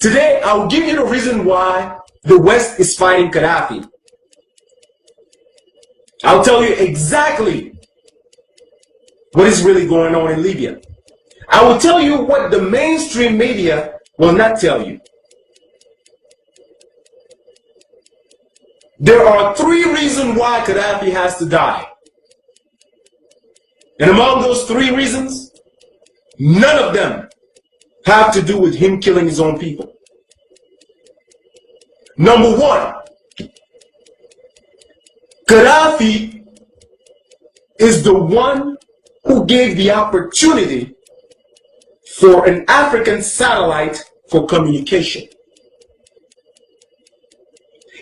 Today, I will give you the reason why the West is fighting Gaddafi. I'll tell you exactly what is really going on in Libya. I will tell you what the mainstream media will not tell you. There are 3 reasons why Gaddafi has to die. And among those 3 reasons, none of them have to do with him killing his own people. Number 1, Gaddafi is the one who gave the opportunity for an African satellite for communication.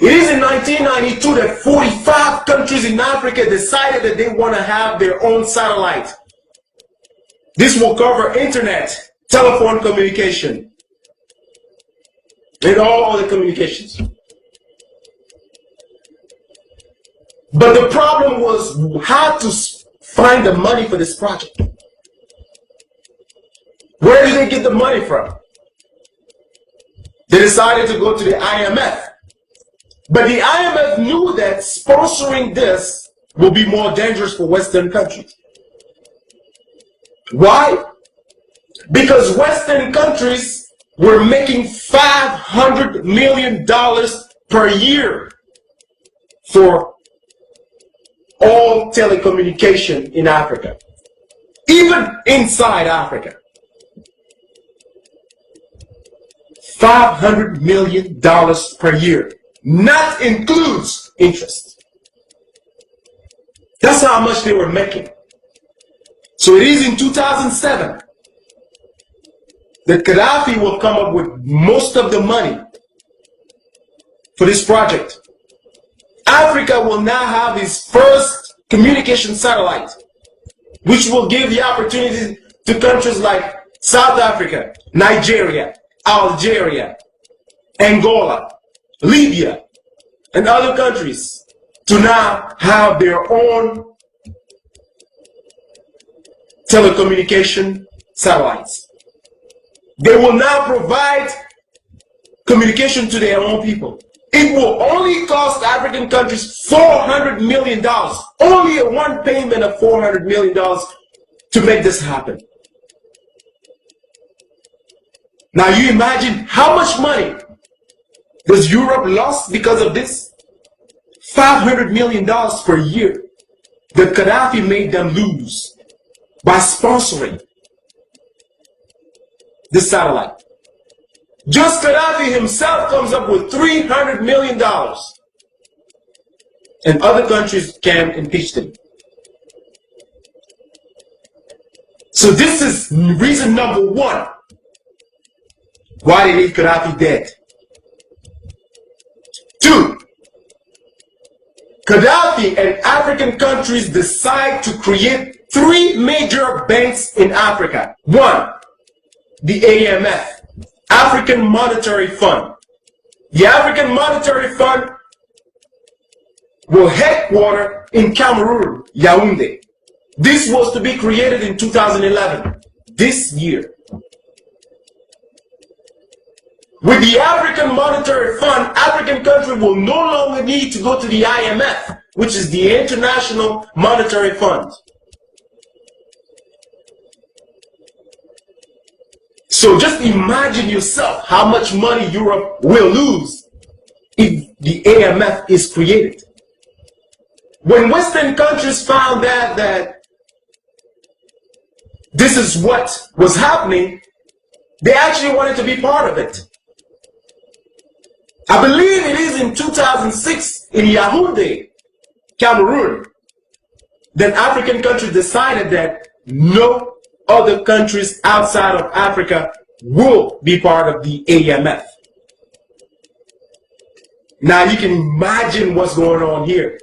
It is in 1992 that 45 countries in Africa decided that they want to have their own satellite. This will cover internet, telephone communication, and all other communications. But the problem was how to find the money for this project. Where did they get the money from? They decided to go to the IMF. But the IMF knew that sponsoring this will be more dangerous for Western countries. Why? Because Western countries were making $500 million per year for all telecommunication in Africa, even inside Africa. $500 million per year. Not includes interest. That's how much they were making. So it is in 2007 that Gaddafi will come up with most of the money for this project. Africa will now have its first communication satellite, which will give the opportunity to countries like South Africa, Nigeria, Algeria, Angola, Libya, and other countries to now have their own telecommunication satellites. They will now provide communication to their own people. It will only cost African countries $400 million, only a one payment of $400 million to make this happen. Now you imagine how much money does Europe lost because of this? $500 million per year that Gaddafi made them lose by sponsoring this satellite. Just Gaddafi himself comes up with $300 million. And other countries can impeach them. So this is reason number 1 why they need Gaddafi dead. 2, Gaddafi and African countries decide to create 3 major banks in Africa. 1, the AMF, African Monetary Fund. The African Monetary Fund will headquarter in Cameroon, Yaoundé. This was to be created in 2011, this year. With the African Monetary Fund, African countries will no longer need to go to the IMF, which is the International Monetary Fund. So just imagine yourself how much money Europe will lose if the AMF is created. When Western countries found out that this is what was happening, they actually wanted to be part of it. I believe it is in 2006 in Yaoundé, Cameroon, that African countries decided that no other countries outside of Africa will be part of the AMF. Now you can imagine what's going on here.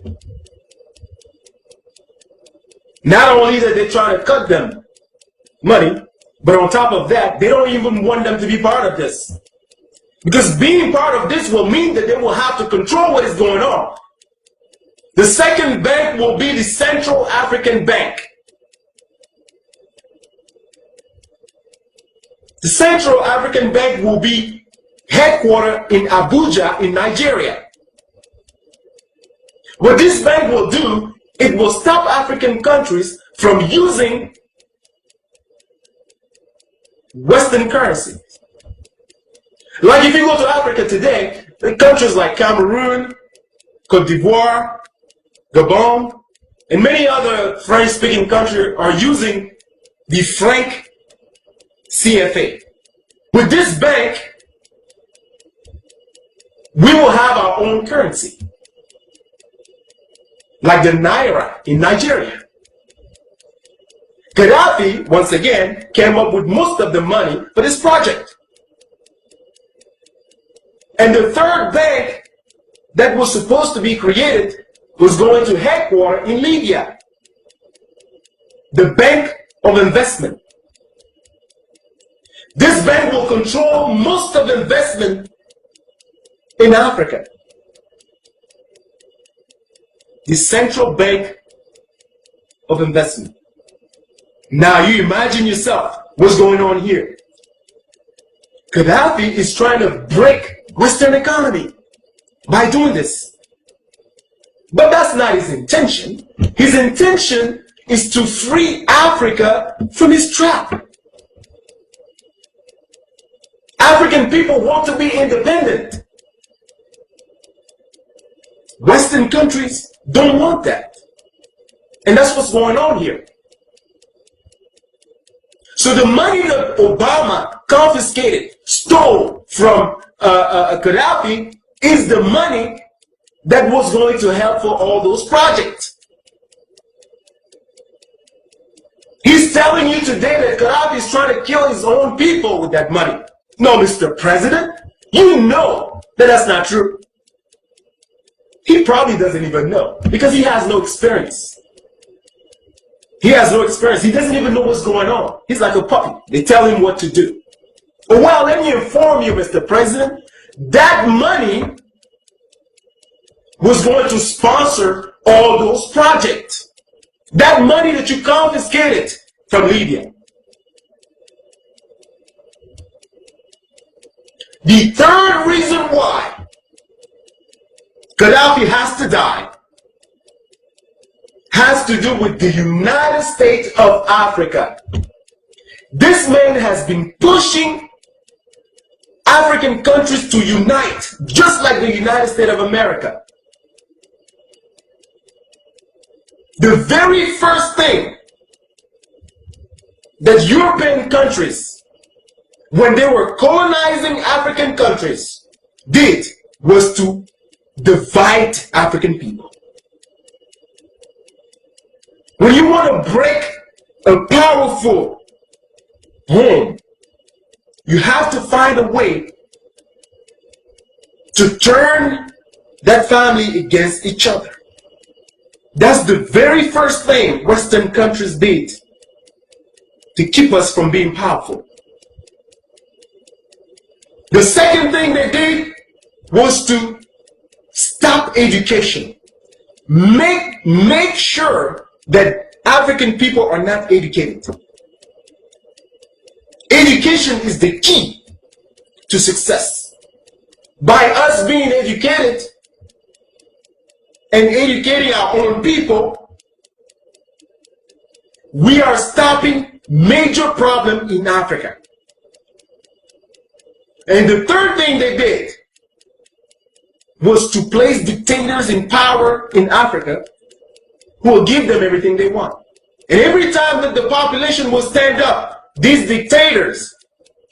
Not only that they're trying to cut them money, but on top of that, they don't even want them to be part of this. Because being part of this will mean that they will have to control what is going on. The second bank will be the Central African Bank. The Central African Bank will be headquartered in Abuja in Nigeria. What this bank will do, it will stop African countries from using Western currency. Like if you go to Africa today, countries like Cameroon, Cote d'Ivoire, Gabon, and many other French-speaking countries are using the franc CFA. With this bank, we will have our own currency, like the Naira in Nigeria. Gaddafi, once again, came up with most of the money for this project. And the third bank that was supposed to be created was going to headquarter in Libya, the Bank of Investment. This bank will control most of the investment in Africa. The Central Bank of Investment. Now you imagine yourself what's going on here. Gaddafi is trying to break Western economy by doing this. But that's not his intention. His intention is to free Africa from his trap. African people want to be independent. Western countries don't want that. And that's what's going on here. So the money that Obama confiscated, stole from Gaddafi is the money that was going to help for all those projects. He's telling you today that Gaddafi is trying to kill his own people with that money. No, Mr. President, you know that that's not true. He probably doesn't even know because he has no experience. He has no experience. He doesn't even know what's going on. He's like a puppy. They tell him what to do. Well, let me inform you, Mr. President, that money was going to sponsor all those projects. That money that you confiscated from Libya. The third reason why Gaddafi has to die has to do with the United States of Africa. This man has been pushing African countries to unite, just like the United States of America. The very first thing that European countries, when they were colonizing African countries, did was to divide African people. When you want to break a powerful home, you have to find a way to turn that family against each other. That's the very first thing Western countries did to keep us from being powerful. The second thing they did was to stop education. Make sure that African people are not educated. Education is the key to success. By us being educated and educating our own people, we are stopping major problems in Africa. And the third thing they did was to place dictators in power in Africa who will give them everything they want. And every time that the population will stand up, these dictators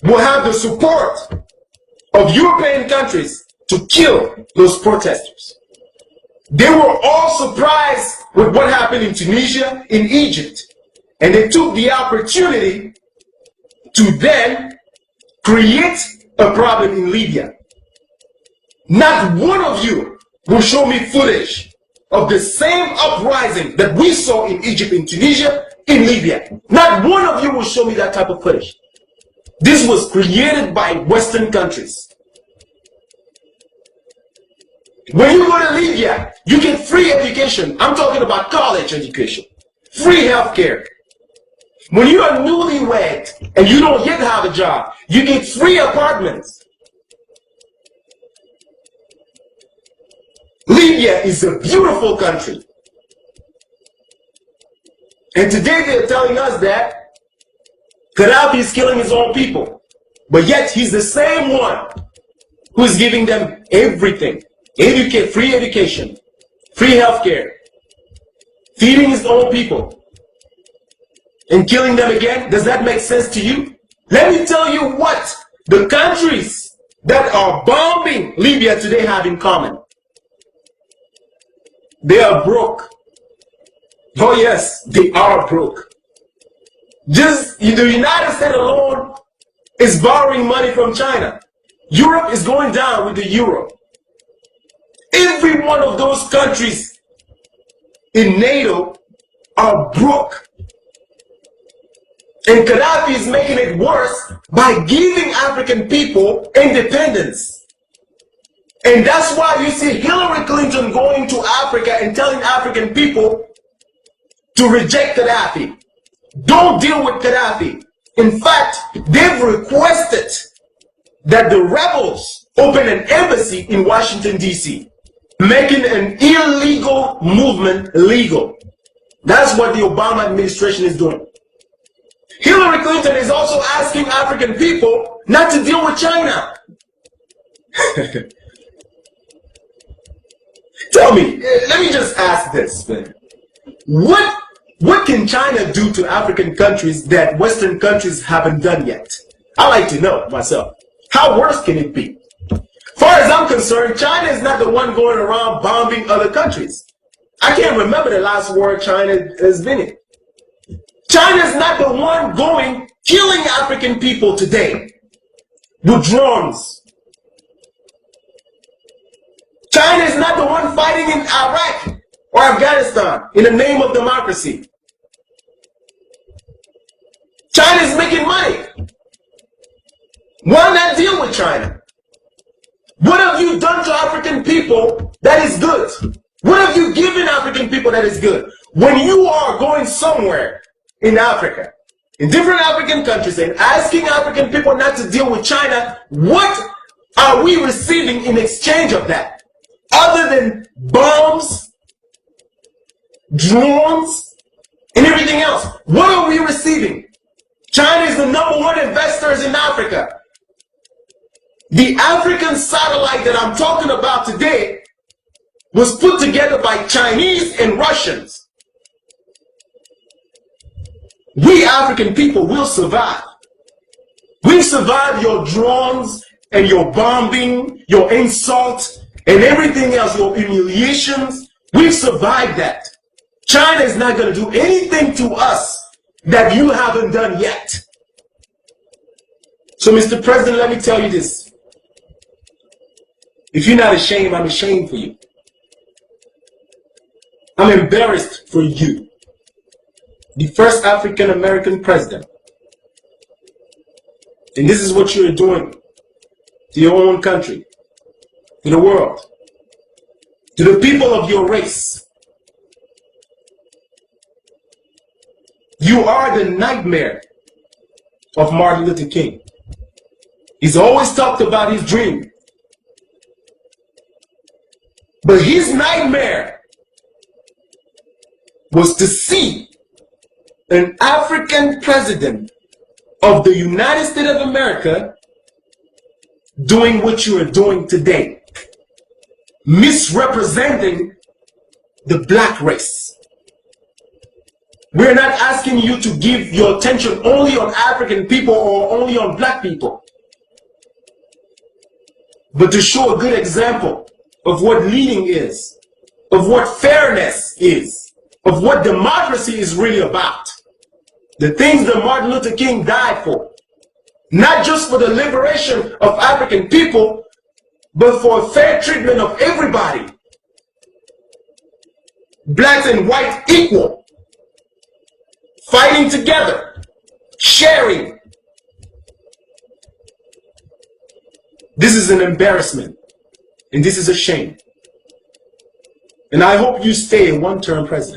will have the support of European countries to kill those protesters. They were all surprised with what happened in Tunisia, in Egypt, and they took the opportunity to then create a problem in Libya. Not one of you will show me footage of the same uprising that we saw in Egypt, in Tunisia, in Libya. Not one of you will show me that type of footage. This was created by Western countries. When you go to Libya, you get free education. I'm talking about college education. Free healthcare. When you are newlywed and you don't yet have a job, you get free apartments. Libya is a beautiful country. And today they're telling us that Gaddafi is killing his own people. But yet he's the same one who's giving them everything. Free education, free healthcare, feeding his own people, and killing them again. Does that make sense to you? Let me tell you what the countries that are bombing Libya today have in common. They are broke. Oh yes, they are broke. Just the United States alone is borrowing money from China. Europe is going down with the euro. Every one of those countries in NATO are broke. And Gaddafi is making it worse by giving African people independence. And that's why you see Hillary Clinton going to Africa and telling African people to reject Gaddafi. Don't deal with Gaddafi. In fact, they've requested that the rebels open an embassy in Washington, D.C., making an illegal movement legal. That's what the Obama administration is doing. Hillary Clinton is also asking African people not to deal with China. Tell me, let me just ask this, man. What can China do to African countries that Western countries haven't done yet? I like to know myself. How worse can it be? Far as I'm concerned, China is not the one going around bombing other countries. I can't remember the last war China has been in. China is not the one going killing African people today with drones. China is not the one fighting in Iraq or Afghanistan in the name of democracy. China is making money. Why not deal with China? What have you done to African people that is good? What have you given African people that is good? When you are going somewhere in Africa, in different African countries, and asking African people not to deal with China, what are we receiving in exchange of that? Other than bombs, drones, and everything else. What are we receiving? China is the #1 investors in Africa. The African satellite that I'm talking about today was put together by Chinese and Russians. We African people will survive. We've survived your drones and your bombing, your insult, and everything else, your humiliations. We've survived that. China is not going to do anything to us that you haven't done yet. So, Mr. President, let me tell you this. If you're not ashamed, I'm ashamed for you. I'm embarrassed for you. The first African American president. And this is what you're doing to your own country, to the world, to the people of your race. You are the nightmare of Martin Luther King. He's always talked about his dream. But his nightmare was to see an African president of the United States of America doing what you are doing today, misrepresenting the black race. We're not asking you to give your attention only on African people or only on black people, but to show a good example of what leading is, of what fairness is, of what democracy is really about. The things that Martin Luther King died for. Not just for the liberation of African people, but for fair treatment of everybody. Blacks and whites equal. Fighting together. Sharing. This is an embarrassment. And this is a shame. And I hope you stay a one-term president.